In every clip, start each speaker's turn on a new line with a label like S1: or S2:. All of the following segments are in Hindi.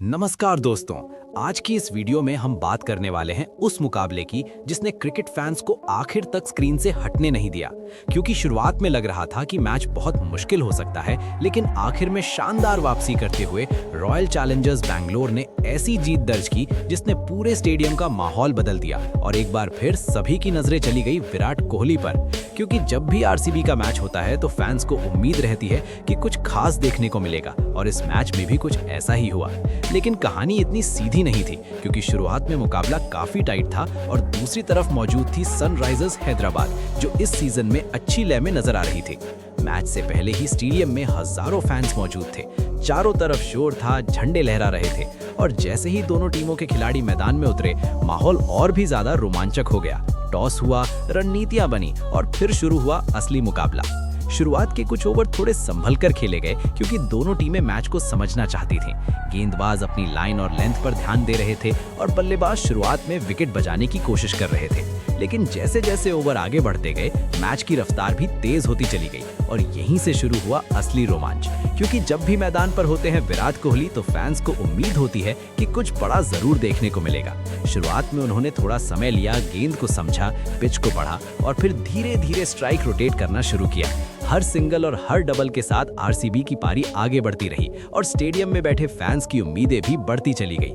S1: नमस्कार दोस्तों, आज की इस वीडियो में हम बात करने वाले हैं उस मुकाबले की जिसने क्रिकेट फैंस को आखिर तक स्क्रीन से हटने नहीं दिया। क्योंकि शुरुआत में लग रहा था कि मैच बहुत मुश्किल हो सकता है, लेकिन आखिर में शानदार वापसी करते हुए रॉयल चैलेंजर्स बैंगलोर ने ऐसी जीत दर्ज की जिसने पूरे स्टेडियम का माहौल बदल दिया। और एक बार फिर सभी की नजरें चली गई विराट कोहली पर, क्योंकि जब भी आरसीबी का मैच होता है तो फैंस को उम्मीद रहती है कि कुछ खास देखने को मिलेगा, और इस मैच में भी कुछ ऐसा ही हुआ। लेकिन कहानी इतनी सीधी नहीं थी, क्योंकि शुरुआत में मुकाबला काफी टाइट था और दूसरी तरफ मौजूद थी सनराइजर्स हैदराबाद, जो इस सीजन में अच्छी लय में नजर आ रही थी। मैच से पहले ही स्टेडियम में हजारों फैंस मौजूद थे, चारों तरफ शोर था, झंडे लहरा रहे थे, और जैसे ही दोनों टीमों के खिलाड़ी मैदान में उतरे, माहौल और भी ज्यादा रोमांचक हो गया। टॉस हुआ, रणनीतियां बनी और फिर शुरू हुआ असली मुकाबला। शुरुआत के कुछ ओवर थोड़े संभल कर खेले गए, क्योंकि दोनों टीमें मैच को समझना चाहती थीं। गेंदबाज अपनी लाइन और लेंथ पर ध्यान दे रहे थे और बल्लेबाज शुरुआत में विकेट बचाने की कोशिश कर रहे थे। लेकिन जैसे जैसे ओवर आगे बढ़ते गए, मैच की रफ्तार भी तेज होती चली गई, और यहीं से शुरू हुआ असली रोमांच। क्योंकि जब भी मैदान पर होते हैं विराट कोहली, तो फैंस को उम्मीद होती है कि कुछ बड़ा जरूर देखने को मिलेगा। शुरुआत में उन्होंने थोड़ा समय लिया, गेंद को समझा, पिच को पढ़ा और फिर धीरे धीरे स्ट्राइक रोटेट करना शुरू किया। हर सिंगल और हर डबल के साथ आरसीबी की पारी आगे बढ़ती रही और स्टेडियम में बैठे फैंस की उम्मीदें भी बढ़ती चली गई।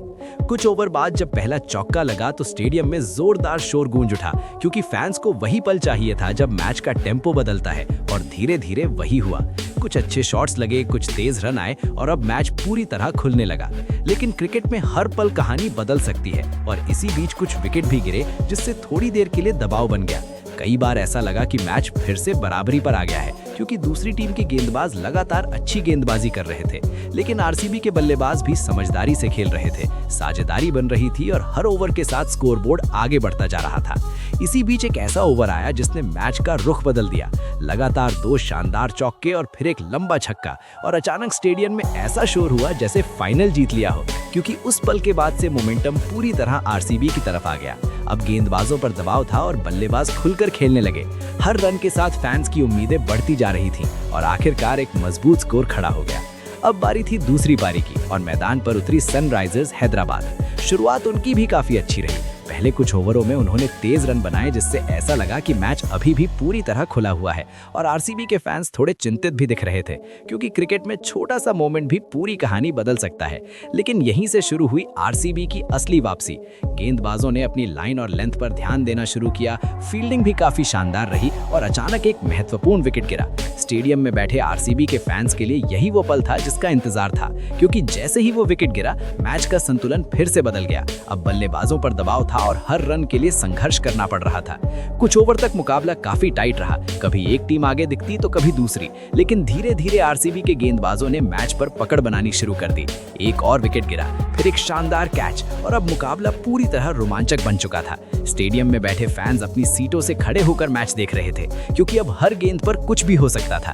S1: कुछ ओवर बाद जब पहला चौका लगा तो स्टेडियम में जोरदार शोर गूंज उठा, क्योंकि फैंस को वही पल चाहिए था जब मैच का टेम्पो बदलता है, और धीरे धीरे वही हुआ। कुछ अच्छे शॉट्स लगे, कुछ तेज रन आए और अब मैच पूरी तरह खुलने लगा। लेकिन क्रिकेट में हर पल कहानी बदल सकती है, और इसी बीच कुछ विकेट भी गिरे, जिससे थोड़ी देर के लिए दबाव बन गया। कई बार ऐसा लगा कि मैच फिर से बराबरी पर आ गया है, क्योंकि दूसरी टीम के गेंदबाज लगातार अच्छी गेंदबाजी कर रहे थे, लेकिन आरसीबी के बल्लेबाज भी समझदारी से खेल रहे थे। साझेदारी बन रही थी और हर ओवर के साथ स्कोरबोर्ड आगे बढ़ता जा रहा था। इसी बीच एक ऐसा ओवर आया जिसने मैच का रुख बदल दिया। लगातार 2 शानदार चौके और फिर एक लंबा छक्का, और अचानक स्टेडियम में ऐसा शोर हुआ जैसे फाइनल जीत लिया हो, क्योंकि उस पल के बाद से मोमेंटम पूरी तरह आरसीबी की तरफ आ गया। अब गेंदबाजों पर दबाव था और बल्लेबाज खुलकर खेलने लगे। हर रन के साथ फैंस की उम्मीदें बढ़ती जा रही थीं और आखिरकार एक मजबूत स्कोर खड़ा हो गया। अब बारी थी दूसरी पारी की, और मैदान पर उतरी सनराइजर्स हैदराबाद। शुरुआत उनकी भी काफी अच्छी रही। पहले कुछ ओवरों में उन्होंने तेज रन बनाए, जिससे ऐसा लगा कि मैच अभी भी पूरी तरह खुला हुआ है, और आरसीबी के फैंस थोड़े चिंतित भी दिख रहे थे, क्योंकि क्रिकेट में छोटा सा मोमेंट भी पूरी कहानी बदल सकता है। लेकिन यहीं से शुरू हुई आरसीबी की असली वापसी। गेंदबाजों ने अपनी लाइन और लेंथ पर ध्यान देना शुरू किया, फील्डिंग भी काफी शानदार रही, और अचानक एक महत्वपूर्ण विकेट गिरा। स्टेडियम में बैठे आरसीबी के फैंस के लिए यही वो पल था जिसका इंतजार था, क्योंकि जैसे ही वो विकेट गिरा, मैच का संतुलन फिर से बदल गया। अब बल्लेबाजों पर दबाव था और हर रन के लिए संघर्ष करना पड़ रहा था। कुछ ओवर तक मुकाबला काफी टाइट रहा, कभी एक टीम आगे दिखती तो कभी दूसरी, लेकिन धीरे धीरे आरसीबी के गेंदबाजों ने मैच पर पकड़ बनानी शुरू कर दी। एक और विकेट गिरा, फिर एक शानदार कैच, और अब मुकाबला पूरी तरह रोमांचक बन चुका था। स्टेडियम में बैठे फैंस अपनी सीटों से खड़े होकर मैच देख रहे थे, क्योंकि अब हर गेंद पर कुछ भी हो सकता था।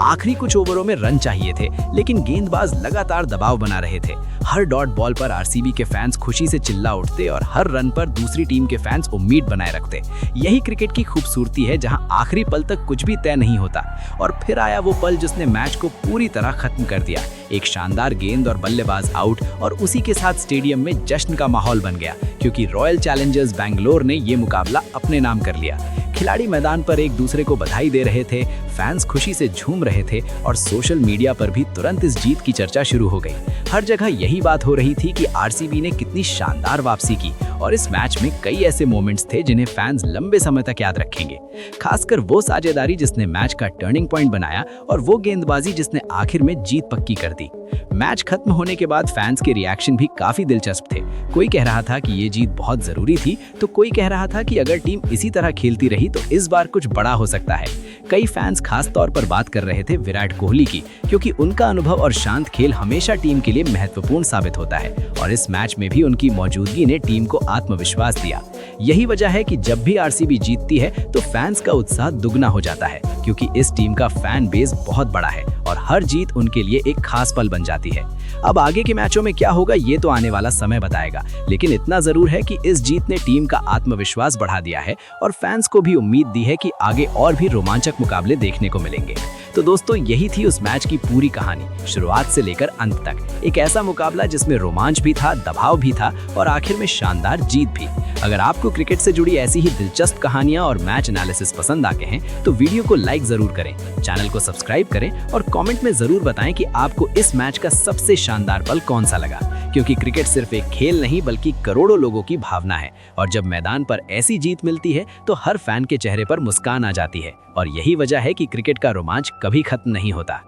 S1: आखिरी कुछ ओवरों में रन चाहिए थे, लेकिन गेंदबाज लगातार दबाव बना रहे थे। हर डॉट बॉल पर आरसीबी के फैंस खुशी से चिल्ला उठते और हर रन पर दूसरी टीम के फैंस उम्मीद बनाए रखते। यही क्रिकेट की खूबसूरती है, जहां आखिरी पल तक कुछ भी तय नहीं होता। और फिर आया वो पल जिसने मैच को पूरी तरह खत्म कर दिया। एक शानदार गेंद और बल्लेबाज आउट, और उसी के साथ स्टेडियम में जश्न का माहौल बन गया, क्योंकि रॉयल चैलेंजर्स बैंगलोर ने ये मुकाबला अपने नाम कर लिया। खिलाड़ी मैदान पर एक दूसरे को बधाई दे रहे थे, फैंस खुशी से झूम रहे थे, और सोशल मीडिया पर भी तुरंत इस जीत की चर्चा शुरू हो गई। हर जगह यही बात हो रही थी कि आरसीबी ने कितनी शानदार वापसी की, और इस मैच में कई ऐसे मोमेंट्स थे जिन्हें फैंस लंबे समय तक याद रखेंगे। खासकर वो साझेदारी जिसने मैच का टर्निंग पॉइंट बनाया, और वो गेंदबाजी जिसने आखिर में जीत पक्की कर दी। मैच खत्म होने के बाद फैंस के रिएक्शन भी काफी दिलचस्प थे। कोई कह रहा था कि ये जीत बहुत जरूरी थी, तो कोई कह रहा था कि अगर टीम इसी तरह खेलती रही तो इस बार कुछ बड़ा हो सकता है। कई फैंस खास तौर पर बात कर रहे थे विराट कोहली की, क्योंकि उनका अनुभव और शांत खेल हमेशा टीम के लिए महत्वपूर्ण साबित होता है, और इस मैच में भी उनकी मौजूदगी ने टीम को आत्मविश्वास दिया। यही वजह है कि जब भी आरसीबी जीतती है तो फैंस का उत्साह दुगना हो जाता है, क्योंकि इस टीम का फैन बेस बहुत बड़ा है और हर जीत उनके लिए एक खास पल बन जाती है। अब आगे के मैचों में क्या होगा ये तो आने वाला समय बताएगा, लेकिन इतना जरूर है कि इस जीत ने टीम का आत्मविश्वास बढ़ा दिया है और फैंस को भी उम्मीद दी है कि आगे और भी रोमांचक मुकाबले देखने को मिलेंगे। तो दोस्तों यही थी उस मैच की पूरी कहानी, शुरुआत से लेकर अंत तक। एक ऐसा मुकाबला जिसमें रोमांच भी था, दबाव भी था और आखिर में शानदार जीत भी। अगर आपको क्रिकेट से जुड़ी ऐसी ही दिलचस्प कहानियां और मैच एनालिसिस पसंद आते हैं तो वीडियो को लाइक जरूर करें, चैनल को सब्सक्राइब करें और कमेंट में जरूर बताएं कि आपको इस मैच का सबसे शानदार पल कौन सा लगा। क्योंकि क्रिकेट सिर्फ एक खेल नहीं बल्कि करोड़ों लोगों की भावना है और जब मैदान पर ऐसी जीत मिलती है तो हर फैन के चेहरे पर मुस्कान आ जाती है और यही वजह है कि क्रिकेट का रोमांच कभी खत्म नहीं होता।